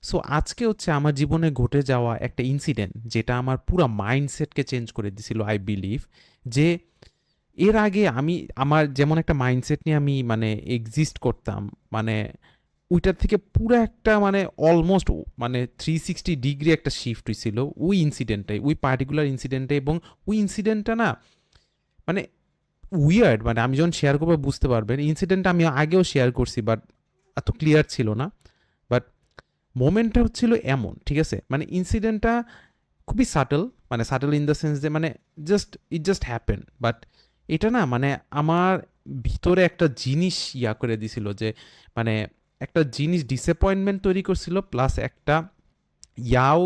So আজকে হচ্ছে আমার জীবনে ঘটে যাওয়া একটা ইনসিডেন্ট যেটা আমার পুরা মাইন্ডসেটকে চেঞ্জ করে দিছিল আই বিলিভ। যে এর আগে আমি আমার যেমন একটা মাইন্ডসেট নিয়ে আমি মানে এক্সিস্ট করতাম, মানে ওইটার থেকে পুরো একটা মানে অলমোস্ট মানে 360 ডিগ্রি একটা শিফট হয়েছিল ওই ইনসিডেন্টটাই, ওই পার্টিকুলার ইনসিডেন্টে। এবং ওই ইনসিডেন্টটা না মানে উইয়ার্ড, মানে আমি যখন শেয়ার করবো বুঝতে পারবেন। ইনসিডেন্টটা আমি আগেও শেয়ার করছি বাট এত ক্লিয়ার ছিল না। বাট মোমেন্টটা হচ্ছিল এমন, ঠিক আছে, মানে ইনসিডেন্টটা খুবই সাটল, মানে সাটল ইন দ্য সেন্স যে মানে ইট জাস্ট হ্যাপেন। বাট এটা না মানে আমার ভিতরে একটা জিনিস ইয়া করে দিছিল যে মানে একটা জিনিস ডিসঅ্যাপয়েন্টমেন্ট তৈরি করছিল, প্লাস একটা ইয়াও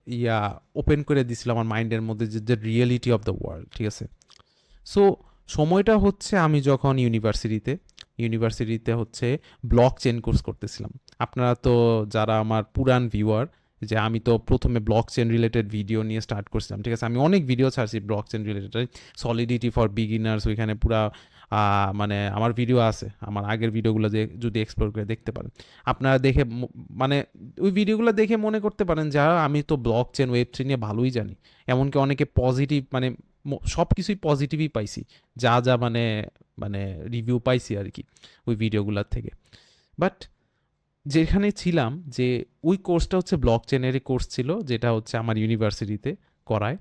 ইয়া ওপেন করে দিছিল আমার মাইন্ডের মধ্যে যে রিয়েলিটি অফ দ্য ওয়ার্ল্ড, ঠিক আছে। সো সময়টা হচ্ছে আমি যখন ইউনিভার্সিটিতে হচ্ছে ব্লক চেন কোর্স করতেছিলাম। আপনারা তো যারা আমার পুরান ভিউয়ার, যে আমি তো প্রথমে ব্লক চেন রিলেটেড ভিডিও নিয়ে স্টার্ট করছিলাম, ঠিক আছে। আমি অনেক ভিডিও ছাড়ছি block chain related, solidity for beginners, ওইখানে পুরা মানে আমার ভিডিও আছে, আমার আগের ভিডিওগুলো যদি এক্সপ্লোর করে দেখতে পারেন আপনারা দেখে মানে ওই ভিডিওগুলো দেখে মনে করতে পারেন যা আমি তো ব্লক চেন ওয়েব থ্রি নিয়ে ভালোই জানি। এমনকি অনেকে পজিটিভ মানে সব কিছুই পজিটিভই পাইছি, যা যা মানে মানে রিভিউ পাইছি আর কি ওই ভিডিওগুলোর থেকে। বাট যেখানে ছিলাম যে ওই কোর্সটা হচ্ছে ব্লক চেনেরই কোর্স ছিল, যেটা হচ্ছে আমার ইউনিভার্সিটিতে করায়।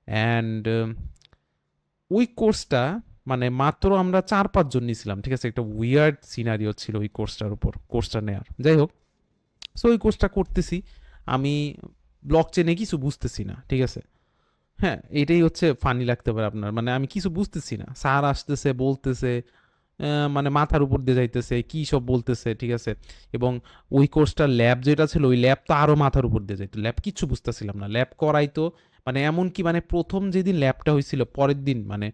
অ্যান্ড ওই কোর্সটা মানে মাত্র আমরা 4-5 জন নিয়েছিলাম, ঠিক আছে। একটা উইয়ার্ড সিনারিও ছিল ওই কোর্সটার উপর, কোর্সটা নেয়ার, যাই হোক। সো ওই কোর্সটা করতেছি আমি, ব্লক চেনে কিছু বুঝতেছি না, ঠিক আছে। হ্যাঁ, এটাই হচ্ছে ফানি লাগতে পারে আপনার, মানে আমি কিছু বুঝতেছি না, স্যার আসতেছে বলতেছে মানে মাথার উপর দিয়ে যাইতেছে কি সব বলতেছে, ঠিক আছে। এবং ওই কোর্সটার ল্যাব যেটা ছিল ওই ল্যাব তো আরো মাথার উপর দিয়ে যাইতো, ল্যাব কিচ্ছু বুঝতেছিলাম না, ল্যাব করাইতো মানে এমন কি মানে প্রথম যেদিন ল্যাবটা হয়েছিল পরের দিন মানে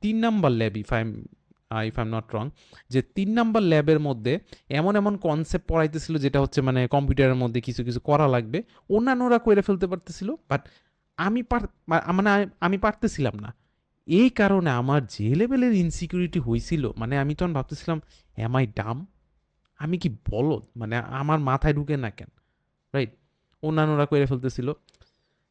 3 number lab, if I am not wrong, যে 3 নাম্বার ল্যাবের মধ্যে এমন এমন কনসেপ্ট পড়াইতেছিল যেটা হচ্ছে মানে কম্পিউটারের মধ্যে কিছু কিছু করা লাগবে, অন্যান্যরা করে ফেলতে পারতেছিল, বাট আমি মানে আমি পারতেছিলাম না। এই কারণে আমার যে লেভেলের ইনসিকিউরিটি হয়েছিল, মানে আমি তখন ভাবতেছিলাম এম আই ডাম, আমি কি বলদ, মানে আমার মাথায় ঢুকে না কেন, রাইট। অন্যান্যরা করে ফেলতেছিল।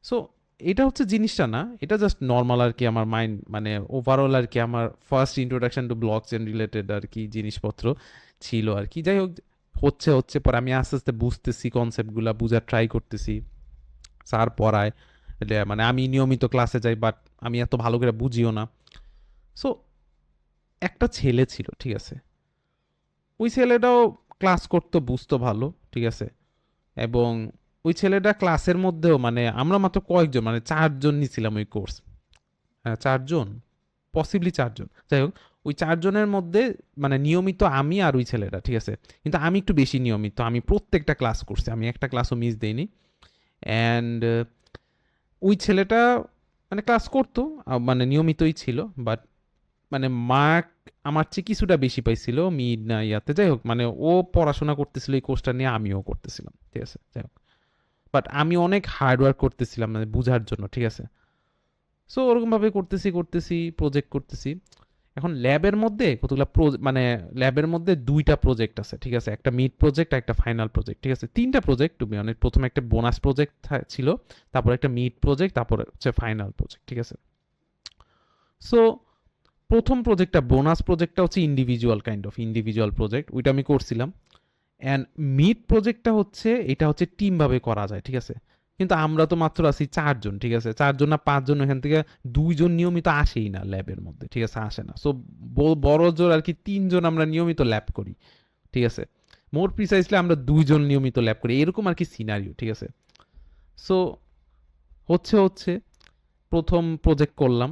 সো এটা হচ্ছে জিনিসটা না, এটা জাস্ট নর্মাল আর কি আমার মাইন্ড, মানে ওভারঅল আর কি আমার first introduction to block chain related আর কি জিনিসপত্র ছিল আর কি। যাই হোক, হচ্ছে পরে আমি আস্তে আস্তে বুঝতেছি, কনসেপ্টগুলো বুঝার ট্রাই করতেছি, স্যার পড়ায়, মানে আমি নিয়মিত ক্লাসে যাই বাট আমি এত ভালো করে বুঝিও না। সো একটা ছেলে ছিল, ঠিক আছে, ওই ছেলেটাও ক্লাস করতো, বুঝতো ভালো, ঠিক আছে। এবং ওই ছেলেটা ক্লাসের মধ্যেও মানে আমরা মাত্র কয়েকজন, মানে 4 জন নিছিলাম ওই কোর্স। হ্যাঁ, 4 জন, পসিবলি 4 জন, যাই হোক। ওই 4 জনের মধ্যে মানে নিয়মিত আমি আর ওই ছেলেটা, ঠিক আছে। কিন্তু আমি একটু বেশি নিয়মিত, আমি প্রত্যেকটা ক্লাস করছি, আমি একটা ক্লাসও মিস দেইনি। অ্যান্ড ওই ছেলেটা মানে ক্লাস করতো, মানে নিয়মিতই ছিল, বাট মানে মার্ক আমার চেয়ে কিছুটা বেশি পাইছিল মিড না ইয়াতে, যাই হোক। মানে ও পড়াশোনা করতেছিল এই কোর্সটা নিয়ে, আমিও করতেছিলাম, ঠিক আছে, যাই হোক। বাট আমি অনেক হার্ডওয়ার্ক করতেছিলাম মানে বুঝার জন্য, ঠিক আছে। সো ওরকমভাবে করতেছি প্রজেক্ট করতেছি। এখন ল্যাবের মধ্যে কতগুলো মানে ল্যাবের মধ্যে 2টা প্রজেক্ট আছে, ঠিক আছে। একটা মিড প্রজেক্ট, একটা ফাইনাল প্রজেক্ট, ঠিক আছে। 3টা প্রজেক্ট টু বি অনেস্ট, প্রথমে একটা বোনাস প্রজেক্ট ছিল, তারপর একটা মিড প্রজেক্ট, তারপর হচ্ছে ফাইনাল প্রজেক্ট, ঠিক আছে। সো প্রথম প্রজেক্টটা, বোনাস প্রজেক্টটা হচ্ছে ইন্ডিভিজুয়াল প্রজেক্ট, ওইটা আমি করছিলাম। অ্যান্ড মিড প্রজেক্টটা হচ্ছে এটা হচ্ছে টিম ভাবে করা যায়, ঠিক আছে। কিন্তু আমরা তো মাত্র আছি 4 জন, ঠিক আছে, 4 জন না 5 জন, এখান থেকে 2 জন নিয়মিত আসেই না ল্যাবের মধ্যে, ঠিক আছে, আসে না। সো বড় জোর আর কি 3 জন আমরা নিয়মিত ল্যাব করি, ঠিক আছে। মোর প্রিসাইসলি আমরা 2 জন নিয়মিত ল্যাব করি, এরকম আর কি সিনারিও, ঠিক আছে। সো হচ্ছে প্রথম প্রজেক্ট করলাম,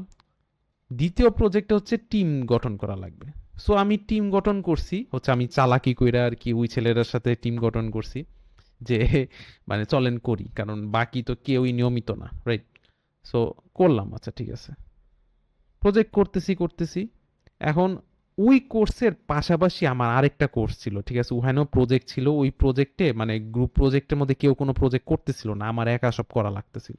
দ্বিতীয় প্রজেক্টে হচ্ছে টিম গঠন করা লাগবে। সো আমি টিম গঠন করছি হচ্ছে, আমি চালাকি কইরা আর কি ওই ছেলেটার সাথে টিম গঠন করছি যে মানে চলেন করি, কারণ বাকি তো কেউই নিয়মিত না, রাইট। সো করলাম, আচ্ছা ঠিক আছে, প্রজেক্ট করতেছি। এখন ওই কোর্সের পাশাপাশি আমার আরেকটা কোর্স ছিল, ঠিক আছে, ওখানেও প্রজেক্ট ছিল। ওই প্রজেক্টে মানে গ্রুপ প্রজেক্টের মধ্যে কেউ কোনো প্রজেক্ট করতেছিল না, আমার একা সব করা লাগতেছিল।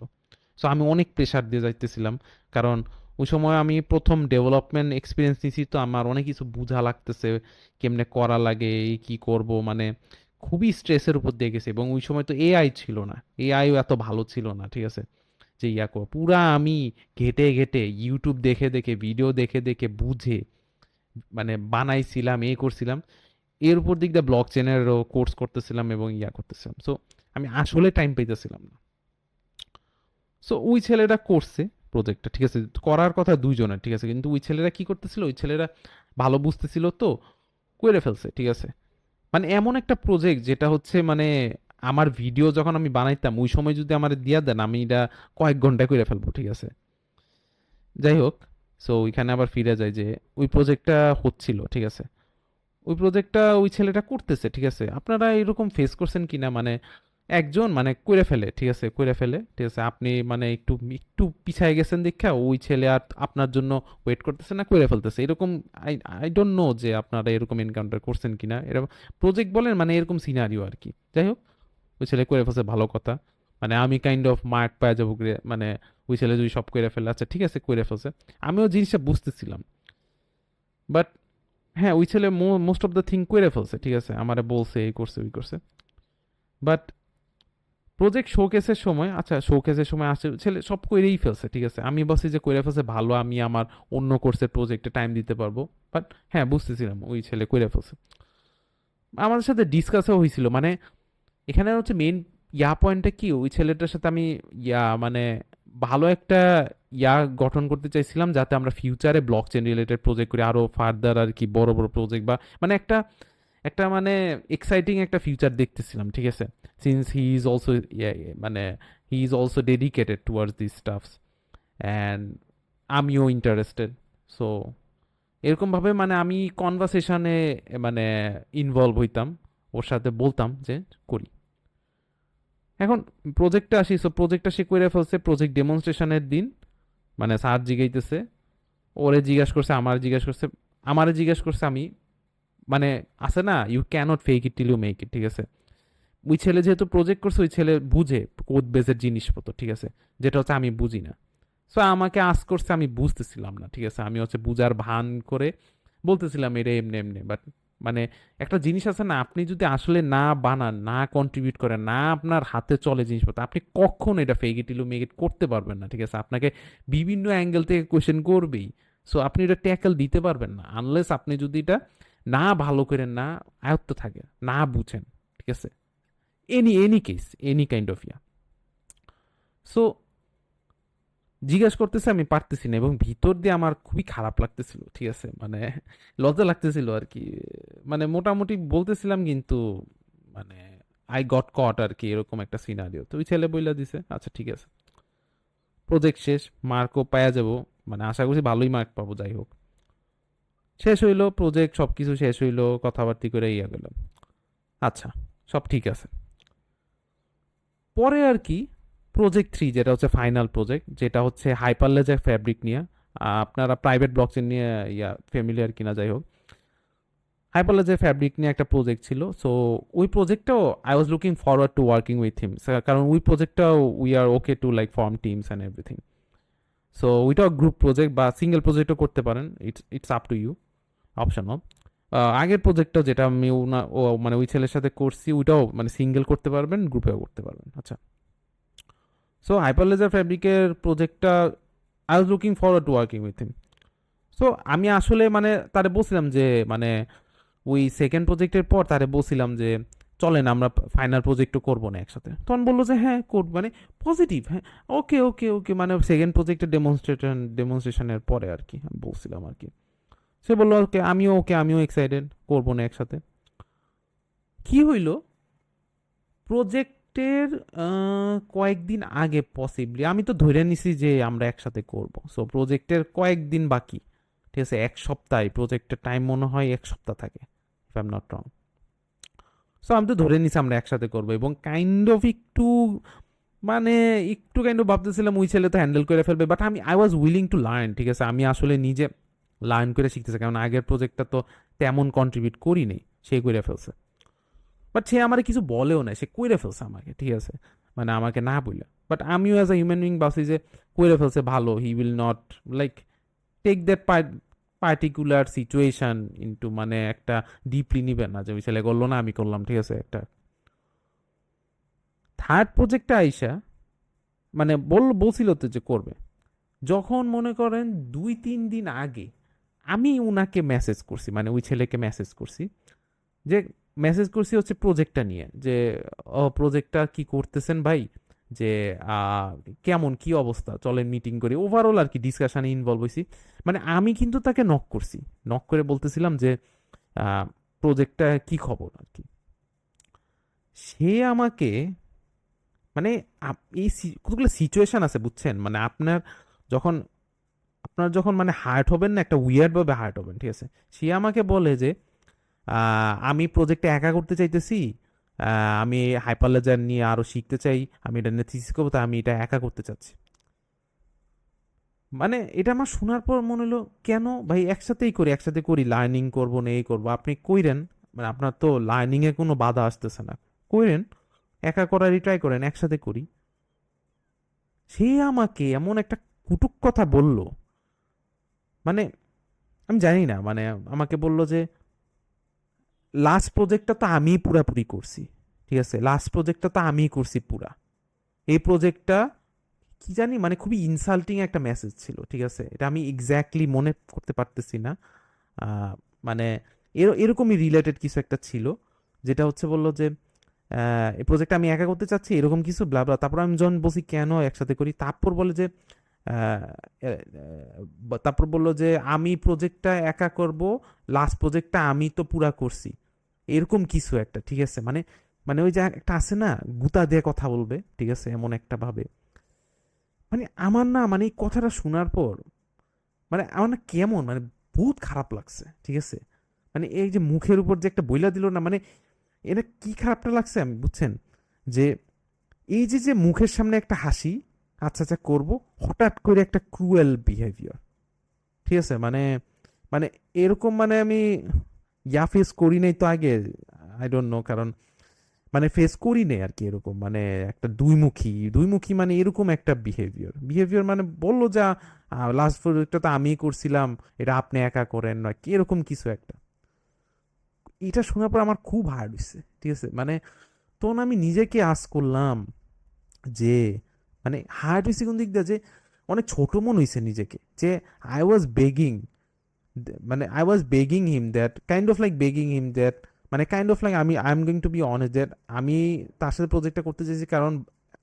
সো আমি অনেক প্রেশার দিয়ে যাইতেছিলাম, কারণ ওই সময় আমি প্রথম ডেভেলপমেন্ট এক্সপিরিয়েন্স নিছি, তো আমার অনেক কিছু বোঝা লাগতেছে, কেমনে করা লাগে, এই কি করব, মানে খুবই স্ট্রেসের উপর দিয়ে গেছি, এবং ওই সময় তো এআই ছিল না, এআইও এত ভালো ছিল না, ঠিক আছে, যে ইয়া করো পুরা আমি ঘেটে ঘেটে ইউটিউব দেখে দেখে ভিডিও দেখে দেখে বুঝে মানে বানাইছিলাম, করছিলাম। এর উপর দিক দিয়ে ব্লক চেনেরও কোর্স করতেছিলাম এবং ইয়া করতেছিলাম। সো আমি আসলে টাইম পাইতেছিলাম না। সো ওই ছেলেটা করছে প্রজেক্টটা, ঠিক আছে, করার কথা দুইজনের, ঠিক আছে, কিন্তু ওই ছেলেরা কি করতেছিল, ওই ছেলেরা ভালো বুঝতেছিল তো করে ফেলছে, ঠিক আছে। মানে এমন একটা প্রজেক্ট যেটা হচ্ছে মানে আমার ভিডিও যখন আমি বানাইতাম ওই সময় যদি আমার দিয়া দেন আমি এটা কয়েক ঘন্টায় করে ফেলবো, ঠিক আছে। যাই হোক, সো ওইখানে আবার ফিরে যায় যে ওই প্রজেক্টটা হচ্ছিল, ঠিক আছে। ওই প্রজেক্টটা ওই ছেলেটা করতেছে, ঠিক আছে। আপনারা এরকম ফেস করছেন কিনা, মানে একজন মানে করে ফেলে, ঠিক আছে, করে ফেলে, ঠিক আছে, আপনি মানে একটু একটু পিছায় গেছেন দেখা ওই ছেলে আর আপনার জন্য ওয়েট করতেছে না, করে ফেলতেছে এরকম। আই আই ডোন্ট নো যে আপনারা এরকম এনকাউন্টার করছেন কিনা, এরকম প্রজেক্ট বলেন মানে এরকম সিনারিও আর কি। যাই হোক, ওই ছেলে করে ফেলছে, ভালো কথা। মানে আমি কাইন্ড অফ মার্ক পাওয়া যাবো মানে ওই ছেলে যদি সব করে ফেলে, আচ্ছা ঠিক আছে করে ফেলছে, আমিও জিনিসটা বুঝতেছিলাম। বাট হ্যাঁ, ওই ছেলে মোস্ট অফ দ্য থিং করে ফেলছে, ঠিক আছে, আমারে বলছে এই করছে ওই করছে। বাট প্রজেক্ট শোকেসের সময়, আচ্ছা শোকেসের সময় আসে ছেলে সব করেই ফেলছে, ঠিক আছে, আমি বলছি যে করে ফেলছে ভালো, আমি আমার অন্য কোর্সের প্রজেক্টে টাইম দিতে পারবো। বাট হ্যাঁ, বুঝতেছিলাম ওই ছেলে করে ফেলছে। আমাদের সাথে ডিসকাসও হয়েছিল, মানে এখানে হচ্ছে মেইন পয়েন্টটা কি, ওই ছেলেটার সাথে আমি মানে ভালো একটা গঠন করতে চাইছিলাম যাতে আমরা ফিউচারে ব্লক চেন রিলেটেড প্রজেক্ট করি, আরো ফার্দার আর কি, বড় বড় প্রজেক্ট, বা মানে একটা একটা মানে এক্সাইটিং একটা ফিউচার দেখতেছিলাম, ঠিক আছে। সিন্স হি ইজ অলসো মানে he is also dedicated towards this stuffs, and আমিও ইন্টারেস্টেড। সো এরকমভাবে মানে আমি কনভারসেশনে মানে ইনভলভ হইতাম, ওর সাথে বলতাম যে করি। এখন প্রজেক্টটা আসি, সো প্রজেক্টটা সে করে ফেলছে প্রজেক্ট ডেমনস্ট্রেশনের দিন। মানে স্যার জিগাইতেছে, ওরে জিজ্ঞাসা করছে, আমারে জিজ্ঞাসা করছে, আমি মানে আছে না, you can't fake it till you make it, ঠিক আছে। ওই ছেলে যেহেতু প্রজেক্ট করছে, ওই ছেলে বুঝে কোড বেসের জিনিসপত্র, ঠিক আছে, যেটা হচ্ছে আমি বুঝি না। সো আমাকে আস করছে, আমি বুঝতেছিলাম না, ঠিক আছে, আমি হচ্ছে বুঝার ভান করে বলতেছিলাম এটা এমনি এমনি। বাট মানে একটা জিনিস আছে না, আপনি যদি আসলে না বানান, না কন্ট্রিবিউট করেন, না আপনার হাতে চলে জিনিসপত্র, আপনি কখনো এটা fake it till make it করতে পারবেন না, ঠিক আছে। আপনাকে বিভিন্ন অ্যাঙ্গেল থেকে কোয়েশ্চেন করবেই। সো আপনি এটা ট্যাকেল দিতে পারবেন না আনলেস আপনি যদি এটা না ভালো করেন, না আয়ত্ত থাকে, না বুঝেন, ঠিক আছে। Any case, any kind of so জিজ্ঞাসা করতেছে, আমি পারতেছি না, এবং ভিতর দিয়ে আমার খুবই খারাপ লাগতেছিল, ঠিক আছে, মানে লজ্জা লাগতেছিল আর কি। মানে মোটামুটি বলতেছিলাম কিন্তু মানে আই গট কট আর কি, এরকম একটা সিনারিও। তো ওই ছেলে বইলা দিছে, আচ্ছা ঠিক আছে, প্রজেক্ট শেষ, মার্কও পাওয়া যাবো, মানে আশা করছি ভালোই মার্ক পাবো। যাই হোক, শেষ হইলো প্রজেক্ট, সবকিছু শেষ হইলো, কথাবার্তি করে গেল। আচ্ছা, সব ঠিক আছে। পরে আর কি প্রজেক্ট 3, যেটা হচ্ছে ফাইনাল প্রজেক্ট, যেটা হচ্ছে হাইপারলেজার ফ্যাব্রিক নিয়ে। আপনারা প্রাইভেট ব্লকচেন নিয়ে ফ্যামিলিয়ার কিনা, যাই হোক, হাইপারলেজার ফ্যাব্রিক নিয়ে একটা প্রজেক্ট ছিল। সো ওই প্রজেক্টটাও I was looking forward to working with him, কারণ ওই প্রজেক্টটাও we are okay to like form teams and everything. So ওইটাও গ্রুপ প্রজেক্ট বা সিঙ্গেল প্রজেক্টও করতে পারেন, it's up to you, optional. আগের প্রজেক্টটাও যেটা আমি মানে ওই ছেলের সাথে করছি, ওইটাও মানে সিঙ্গেল করতে পারবেন, গ্রুপেও করতে পারবেন। আচ্ছা, সো হাইপারলেজার ফ্যাব্রিকের প্রজেক্টটা I was looking forward to working with him. So আমি আসলে মানে তারে বলছিলাম যে মানে ওই সেকেন্ড প্রজেক্টের পর তারে বলছিলাম যে চলেন আমরা ফাইনাল প্রজেক্টও করবো না একসাথে। তখন বললো যে হ্যাঁ করব, মানে পজিটিভ, হ্যাঁ ওকে ওকে ওকে, মানে সেকেন্ড প্রজেক্টের ডেমনস্ট্রেশনের পরে আর কি আমি বলছিলাম আর কি। সে বললো ওকে, আমিও এক্সাইটেড, করবো না একসাথে। কি হইলো, প্রজেক্টের কয়েকদিন আগে পসিবলি আমি তো ধরে নিছি যে আমরা একসাথে করব। সো প্রজেক্টের কয়েকদিন বাকি, ঠিক আছে, এক সপ্তাহ, প্রজেক্টের টাইম মনে হয় এক সপ্তাহ থাকে, if I am not wrong. So আমি তো ধরে নিছি আমরা একসাথে করবো, এবং কাইন্ড অফ একটু মানে একটু কাইন্ড অফ ভাবতেছিলাম ওই ছেলে তো হ্যান্ডেল করে ফেলবে, but I was willing to learn, ঠিক আছে, আমি আসলে নিজে লার্ন করে শিখতেছি, কারণ আগের প্রজেক্টটা তো তেমন কন্ট্রিবিউট করিনি, সে করে ফেলছে। বাট সে আমার কিছু বলেও না, সে কইরে ফেলছে আমাকে, ঠিক আছে, মানে আমাকে না বললে। বাট আমিও অ্যাজ এ হিউম্যান বিং ভাবছি যে কইরে ফেলছে ভালো, he will not like take that part particular situation into মানে একটা ডিপলি নিবেন না যে ওই ছেলে করলো না আমি করলাম, ঠিক আছে। একটা থার্ড প্রজেক্টটা আইসা মানে বলছিল তো যে করবে, যখন মনে করেন 2-3 দিন আগে আমি উনাকে মেসেজ করছি, মানে ওই ছেলেকে মেসেজ করছি, যে মেসেজ করছি হচ্ছে প্রজেক্টটা নিয়ে, যে প্রজেক্টটা কি করতেছেন ভাই, যে আহ, কেমন কি অবস্থা, চলেন মিটিং করি, ওভারঅল আর কি ডিসকাশনে ইনভলভ হয়েছি। মানে আমি কিন্তু তাকে নক করছি, নক করে বলতেছিলাম যে প্রজেক্টটা কি খবর আর কি। সে আমাকে মানে এই কতগুলো সিচুয়েশন আছে বুঝছেন, মানে যখন যখন মানে হার্ট হবেন না, একটা উইয়ার্ড ভাবে হার্ট হবেন, ঠিক আছে। সে আমাকে বলে যে আমি প্রজেক্টে একা করতে চাইতেছি, আমি হাইপারলেজার নিয়ে আরো শিখতে চাই, আমি এটা নিয়ে থিসিস করবো, তাই আমি এটা একা করতে চাচ্ছি। মানে এটা আমার শোনার পর মনে হলো, কেন ভাই, একসাথে করি, লার্নিং করবো না এই করবো, আপনি কইরেন, মানে আপনার তো লার্নিং এ কোনো বাধা আসতেছে না, কইরেন, একা করারই ট্রাই করেন, একসাথে করি। সে আমাকে এমন একটা কুটুক কথা বলল, মানে আমি জানি না, মানে আমাকে বলল যে লাস্ট প্রজেক্টটা তো আমি পুরাপুরি করছি, ঠিক আছে, লাস্ট প্রজেক্টটা তো আমি করছি পুরা, এই প্রজেক্টটা কি জানি, মানে খুবই ইনসাল্টিং একটা মেসেজ ছিল, ঠিক আছে। এটা আমি এক্স্যাক্টলি মনে করতে পারতেছি না, আহ, মানে এরকমই রিলেটেড কিছু একটা ছিল, যেটা হচ্ছে বললো যে এই প্রজেক্টটা আমি একা করতে চাচ্ছি, এরকম কিছু ব্লা ব্লা। তারপর আমি যখন বলছি কেন একসাথে করি, তারপর বলে যে আহ, তারপর বললো যে আমি প্রজেক্টটা একা করব, লাস্ট প্রজেক্টটা আমি তো পুরা করছি, এরকম কিছু একটা, ঠিক আছে। মানে মানে ওই যে একটা আছে না, গুতা দিয়ে কথা বলবে, ঠিক আছে, এমন একটা ভাবে। মানে আমার না, মানে এই কথাটা শোনার পর মানে আমার না কেমন, মানে বহুত খারাপ লাগছে, ঠিক আছে। মানে এই যে মুখের উপর যে একটা বইলা দিল না, মানে এটা কি খারাপটা লাগছে আমি বুঝছেন, যে এই যে যে মুখের সামনে একটা হাসি, আচ্ছা আচ্ছা করবো, হঠাৎ করে একটা ক্রুয়েল বিহেভিয়ার, ঠিক আছে। মানে মানে এরকম মানে আমি ফেস করি নাই তো আগে, আই ডোন্ট নো, কারণ মানে ফেস করি নেই আর কি এরকম, মানে একটা দুইমুখী মানে এরকম একটা বিহেভিয়ার মানে বললো যা লাস্ট প্রজেক্টটা তো আমিই করছিলাম, এটা আপনি একা করেন না কি, এরকম কিছু একটা। এটা শোনার পর আমার খুব হার্ড হয়েছে, ঠিক আছে। মানে তখন আমি নিজেকে আস করলাম যে মানে হার্ড হয়েছে কোন দিক দিয়ে, যে অনেক ছোট মনে হয়েছে নিজেকে, যে আই ওয়াজ বেগিং, মানে I was begging him that, kind of like মানে কাইন্ড অফ লাইক আমি I am going to be honest that আমি তার সাথে প্রজেক্টটা করতে চাইছি, কারণ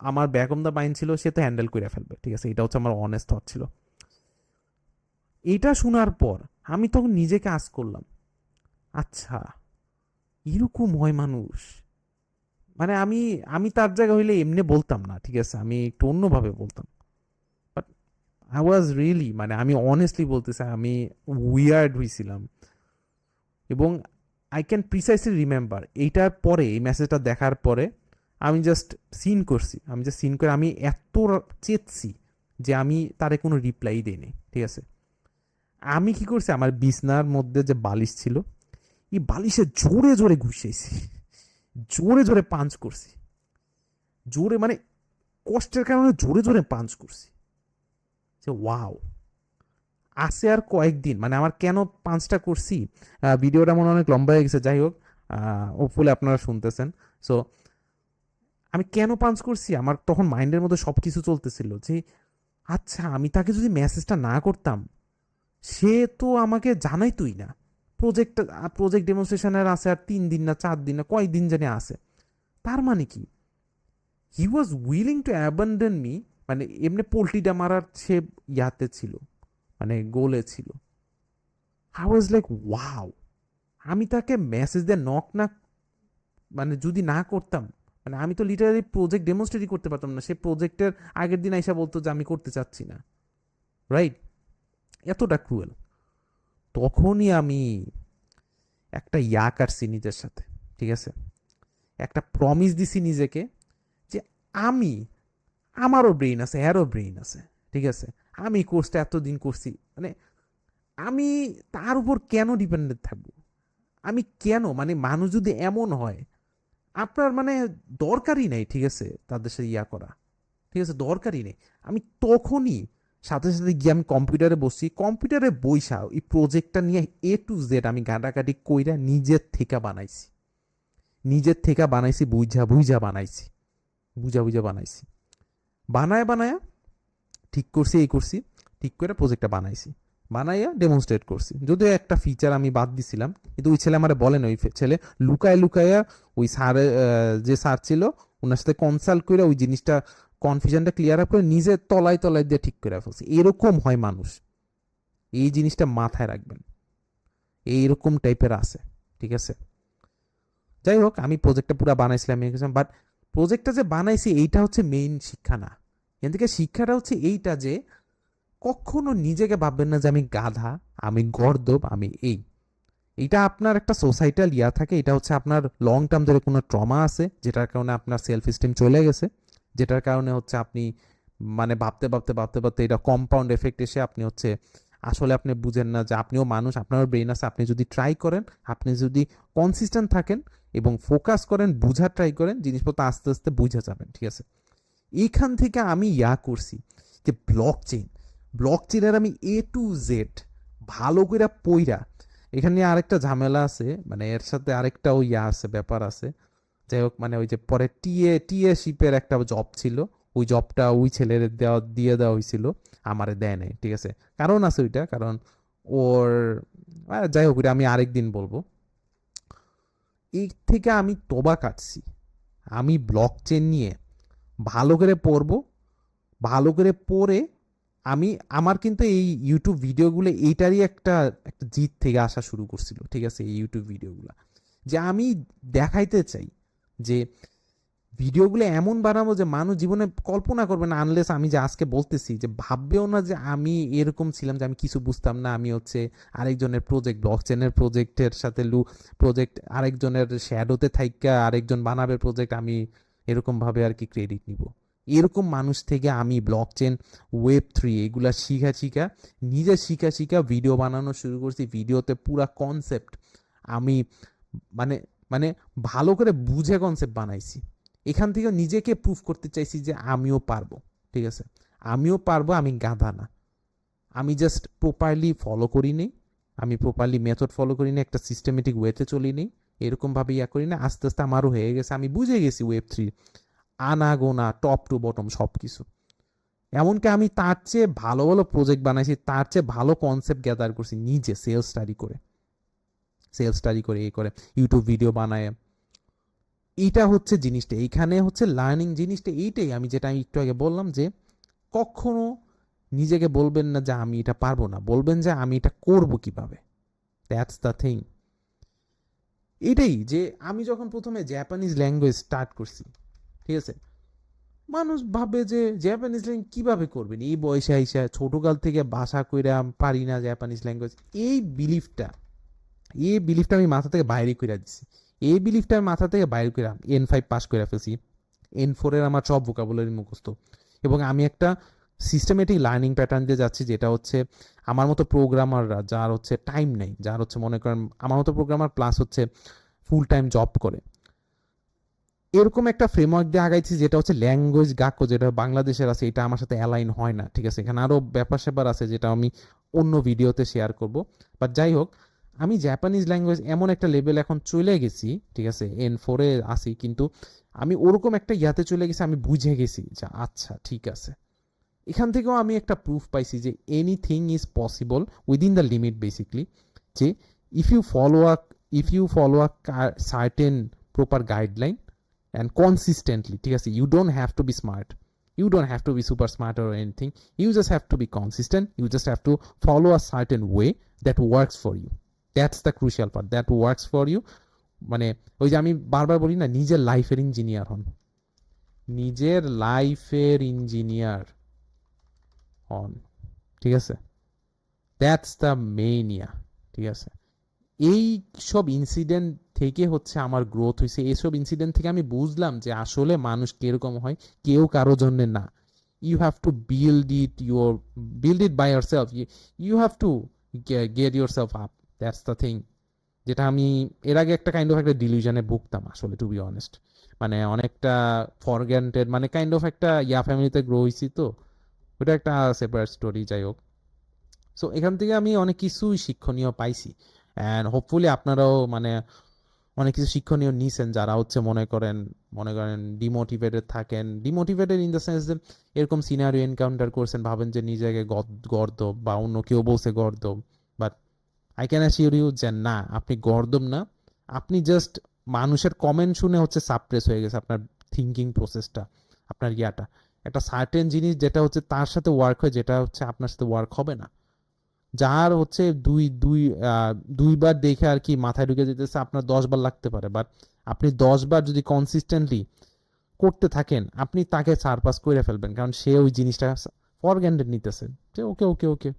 আমার ব্যাক অন দ্য মাইন্ড ছিল সে তো হ্যান্ডেল করে ফেলবে, ঠিক আছে। এটা হচ্ছে আমার অনেস্ট থট ছিল। এটা শোনার পর আমি তখন নিজেকে আস করলাম, আচ্ছা এরকম হয় মানুষ। মানে আমি আমি তার জায়গা হইলে এমনি বলতাম না, ঠিক আছে, আমি একটু অন্যভাবে বলতাম। বাট আই ওয়াজ রিয়েলি, মানে আমি অনেস্টলি বলতেছি, আমি উইয়ার্ড হয়েছিলাম। এবং আই ক্যান প্রিসাইসলি রিমেম্বার এইটার পরে, এই মেসেজটা দেখার পরে আমি জাস্ট সিন করে আমি এত চেতছি যে আমি তারে কোনো রিপ্লাই দিইনি, ঠিক আছে। আমি কি করছি, আমার বিছনার মধ্যে যে বালিশ ছিল, এই বালিশে জোরে জোরে ঘুষাইছি, জোরে জোরে পাঞ্চ করছি, জোরে মানে কষ্টের কারণে জোরে জোরে পাঞ্চ করছি, যে ওয়াও। আছে আর কয়েকদিন, মানে আমার কেন পাঁচটা করছি, ভিডিওটা মনে হয় অনেক লম্বা হয়ে গেছে, যাই হোক, হোপফুলি আপনারা শুনতেছেন। সো আমি কেন পাঞ্চ করছি, আমার তখন মাইন্ডের মধ্যে সব কিছু চলতেছিল যে আচ্ছা আমি তাকে যদি মেসেজটা না করতাম, সে তো আমাকে জানাইতই না। প্রজেক্ট ডেমনস্ট্রেশনের আছে আর 3 দিন না 4 দিন না কয়েকদিন জানি আছে, তার মানে কি হি ওয়াজ উইলিং টু অ্যাবান্ডন মি, মানে এমনি পোল্ট্রিটা মারার সে ইয়াতে ছিল, মানে গোলে ছিল। আই ওয়াজ লাইক ওয়াও, আমি তাকে মেসেজ দিয়ে নক না, মানে যদি না করতাম, মানে আমি তো লিটারালি প্রজেক্ট ডেমনস্ট্রেটই করতে পারতাম না, সে প্রজেক্টের আগের দিন আইসা বলতো যে আমি করতে চাচ্ছি না, রাইট। এতটা ক্রুয়েল। তখনই আমি একটা কাটছি নিজের সাথে, ঠিক আছে, একটা প্রমিস দিছি নিজেকে, যে আমি, আমারও ব্রেইন আছে, এরও ব্রেইন আছে, ঠিক আছে, আমি কোর্সটা এতদিন করছি, মানে আমি তার উপর কেন ডিপেন্ডেন্ট থাকবো, আমি কেন, মানে মানুষ যদি এমন হয়, আপনার মানে দরকারই নেই, ঠিক আছে, তাদের সাথে করা, ঠিক আছে, দরকারই নেই। আমি তখনই সাথে সাথে গিয়ে আমি কম্পিউটারে বসছি, কম্পিউটারে বইসা এই প্রজেক্টটা নিয়ে এ টু জেড আমি ঘাটাঘাটি কইরা নিজের থেকে বানাইছি, বুঝা বুঝা বানাইছি, বুঝা বুঝা বানাইছি, বানায় বানায়া ঠিক করছি, এই করছি, ঠিক করে প্রজেক্টটা বানাইছি, বানাইয়া ডেমনস্ট্রেট করছি। যদিও একটা ফিচার আমি বাদ দিছিলাম, কিন্তু ওই ছেলে আমার বলেন, ওই ছেলে লুকায় লুকায়া ওই স্যার, যে স্যার ছিল ওনার সাথে কনসাল্ট করে ওই জিনিসটা, কনফিউশনটা ক্লিয়ার আপ করে নিজে তলায় তলায় দিয়ে ঠিক করে ফেলছে। এরকম হয় মানুষ, এই জিনিসটা মাথায় রাখবেন, এইরকম টাইপের আছে, ঠিক আছে? যাই হোক, আমি প্রজেক্টটা পুরো বানাইছিলাম, বাট প্রজেক্টটা যে বানাইছি এইটা হচ্ছে মেইন শিক্ষা না। এখান থেকে শিক্ষাটা হচ্ছে এইটা যে কখনো নিজেকে ভাববেন না যে আমি গাধা, আমি গর্দব, আমি এইটা আপনার একটা সোসাইটাল ইয়া থাকে। এটা হচ্ছে আপনার লং টার্ম ধরে কোনো ট্রমা আছে, যেটার কারণে আপনার সেলফ স্টিম চলে গেছে, যেটার কারণে হচ্ছে আপনি মানে ভাবতে ভাবতে ভাবতে ভাবতে এটা কম্পাউন্ড এফেক্ট এসে আপনি হচ্ছে আসলে আপনি বুঝেন না যে আপনিও মানুষ, আপনারও ব্রেন আছে। আপনি যদি ট্রাই করেন, আপনি যদি কনসিস্টেন্ট থাকেন এবং ফোকাস করেন, বুঝার ট্রাই করেন, জিনিসপত্র আস্তে আস্তে বুঝে যাবেন, ঠিক আছে? এইখান থেকে আমি ইয়া করছি যে ব্লক চেইনের আমি এ টু জেড ভালো করে পইরা, এখানে আরেকটা ঝামেলা আছে, মানে এর সাথে আরেকটা ওই ইয়া আছে, ব্যাপার আছে। যাই হোক, মানে ওই যে পরে টিএ শিপের একটা জব ছিল, ওই জবটা ওই ছেলের দিয়ে দেওয়া হয়েছিল, আমারে দেয় নাই, ঠিক আছে? কারণ আছে ওইটা, কারণ ওর যাই হোক, ওইটা আমি আরেকদিন বলবো। এই থেকে আমি তোবা কাটছি, আমি ব্লক চেন নিয়ে ভালো করে পড়বো, ভালো করে পড়ে আমি আমার কিন্তু এই ইউটিউব ভিডিওগুলো এইটারই একটা একটা জিত থেকে আসা শুরু করছিল, ঠিক আছে? এই ইউটিউব ভিডিওগুলো যে আমি দেখাইতে চাই যে ভিডিওগুলো এমন বানাবো যে মানুষ জীবনে কল্পনা করবে না, আনলেস আমি যে আজকে বলতেছি যে ভাববেও না যে আমি এরকম ছিলাম, যে আমি কিছু বুঝতাম না, আমি হচ্ছে আরেকজনের প্রজেক্ট, ব্লক চেনের প্রজেক্টের সাথে প্রজেক্ট আরেকজনের শ্যাডোতে থাইকা আরেকজন বানাবে প্রজেক্ট, আমি এরকম ভাবে আর কি ক্রেডিট নিব। এরকম মানুষ থেকে আমি ব্লক চেন, ওয়েব 3 এগুলা শিখা ভিডিও বানানো শুরু করছি। ভিডিওতে পুরা কনসেপ্ট আমি মানে মানে ভালো করে বুঝে কনসেপ্ট বানাইছি। এখান থেকে নিজেকে প্রুভ করতে চাইছি যে আমিও পারবো, ঠিক আছে? আমিও পারবো, আমি গাধা না। আমি জাস্ট প্রপারলি ফলো করি নেই, আমি প্রপারলি মেথড ফলো করি না, একটা সিস্টেমেটিক ওয়েতে চলি নেই, এরকমভাবে ইয়া করি না। আস্তে আস্তে আমারও হয়ে গেছে, আমি বুঝে গেছি ওয়েব 3 আনাগোনা টপ টু বটম সব কিছু। এমনকি আমি তার চেয়ে ভালো ভালো প্রজেক্ট বানাইছি, তার চেয়ে ভালো কনসেপ্ট গ্যাদার করছি নিজে সেলস স্টাডি করে এই করে ইউটিউব ভিডিও বানায়। এইটা হচ্ছে জিনিসটা, এইখানে হচ্ছে লার্নিং জিনিসটা এইটাই। আমি একটু আগে বললাম যে কখনো নিজেকে বলবেন না যে আমি এটা পারবো না, বলবেন যে আমি এটা করব কিভাবে। That's the thing. এটাই যে আমি যখন প্রথমে জাপানিজ ল্যাঙ্গুয়েজ স্টার্ট করছি, ঠিক আছে, মানুষ ভাবে যে জাপানিজ ল্যাঙ্গুয়েজ কিভাবে করবেন এই বয়সে আইসা, ছোটকাল থেকে ভাষা কইরা পারি না জাপানিজ ল্যাঙ্গুয়েজ। এই বিলিফটা আমি মাথা থেকে বাইরে করে দিছি। এই বিলিফটা আমি মাথা থেকে বাইরে করে N5 পাস করে ফেলছি, N4 আমার সব ভোকাবুলারি মুখস্থ, এবং আমি একটা সিস্টেমেটিক লার্নিং প্যাটার্ন দিয়ে যাচ্ছি, যেটা হচ্ছে আমার মতো প্রোগ্রামাররা, যার হচ্ছে টাইম নেই, যার হচ্ছে মনে করেন আমার মতো প্রোগ্রামার প্লাস হচ্ছে ফুল টাইম জব করে, এরকম একটা ফ্রেমওয়ার্ক দিয়ে আগাইছি, যেটা হচ্ছে ল্যাঙ্গুয়েজ গাক্কো, যেটা বাংলাদেশের আছে, এটা আমার সাথে অ্যালাইন হয় না, ঠিক আছে? এখানে আরও ব্যাপার স্যাপার আছে যেটা আমি অন্য ভিডিওতে শেয়ার করব। বাট যাই হোক, আমি জাপানিজ ল্যাঙ্গুয়েজ এমন একটা লেভেল এখন চলে গেছি, ঠিক আছে, N4 আসি, কিন্তু আমি ওরকম একটা ইয়াতে চলে গেছি, আমি বুঝে গেছি যে আচ্ছা ঠিক আছে। এখান থেকেও আমি একটা প্রুফ পাইছি যে anything is possible within the limit, basically. যে if you follow a certain proper guideline and consistently, ঠিক আছে, you don't have to be smart, you don't have to be super smart or anything, you just have to be consistent, you just have to follow a certain way that works for you. That's the crucial part, that works for you. মানে ওই যে আমি বারবার বলি না, নিজের লাইফের engineer হন, নিজের লাইফের ইঞ্জিনিয়ার হন, ঠিক আছে? দ্যাটস দ্য মেইন ইয়া, ঠিক আছে? এই সব ইনসিডেন্ট থেকে হচ্ছে আমার গ্রোথ হয়েছে। এইসব ইনসিডেন্ট থেকে আমি বুঝলাম যে আসলে মানুষ কিরকম হয়, কেউ কারো জন্য না। You have to build it by yourself, you have to get yourself up. That's the thing. যেটা আমি এর আগে একটা কাইন্ড অফ একটা ডিলিউশনে ভুগতাম আসলে, টু বি অনেস্ট। মানে অনেকটা ফর গ্রান্টেড, মানে কাইন্ড অফ একটা ইয়া ফ্যামিলিতে গ্রো হয়েছি তো, ওটা একটা সেপারেট স্টোরি, যাই হোক। সো এখান থেকে আমি অনেক কিছুই শিক্ষণীয় পাইছি, অ্যান্ড হোপফুলি আপনারাও মানে অনেক কিছু শিক্ষণীয় নিছেন, যারা হচ্ছে মনে করেন ডিমোটিভেটেড থাকেন, ডিমোটিভেটেড ইন দ্য সেন্স যে এরকম সিনারিও এনকাউন্টার করছেন, ভাবেন যে নিজেকে গর্দব বা অন্য কেউ বলছে গর্দব, but I can assure you যে না, আপনি গর্দব না, আপনি জাস্ট মানুষের কমেন্ট শুনে হচ্ছে সাপ্রেস হয়ে গেছে আপনার থিঙ্কিং প্রসেসটা, আপনার ইয়াটা, একটা সার্টেন জিনিস যেটা হচ্ছে তার সাথে ওয়ার্ক হয়, যেটা হচ্ছে আপনার সাথে ওয়ার্ক হবে না। যার হচ্ছে দুইবার দেখে আর কি মাথায় ঢুকে যেতেছে, আপনার 10 বার লাগতে পারে, বাট আপনি 10 বার যদি কনসিস্টেন্টলি করতে থাকেন, আপনি তাকে সারপাস করে ফেলবেন, কারণ সে ওই জিনিসটা ফর গ্রান্টেড নিতেছে যে ওকে ওকে ওকে।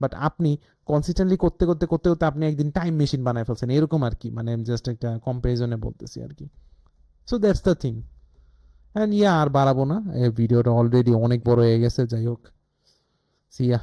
বাট আপনি কনসিস্টেন্টলি করতে করতে করতে করতে আপনি একদিন টাইম মেশিন বানায় ফেলছেন, এরকম আর কি, মানে জাস্ট একটা কম্পারিজনে বলতেছি আর কি। So that's the thing. And yeah আর বাড়াবো না, এই ভিডিওটা অলরেডি অনেক বড় হয়ে গেছে, যাই হোক, সিয়া।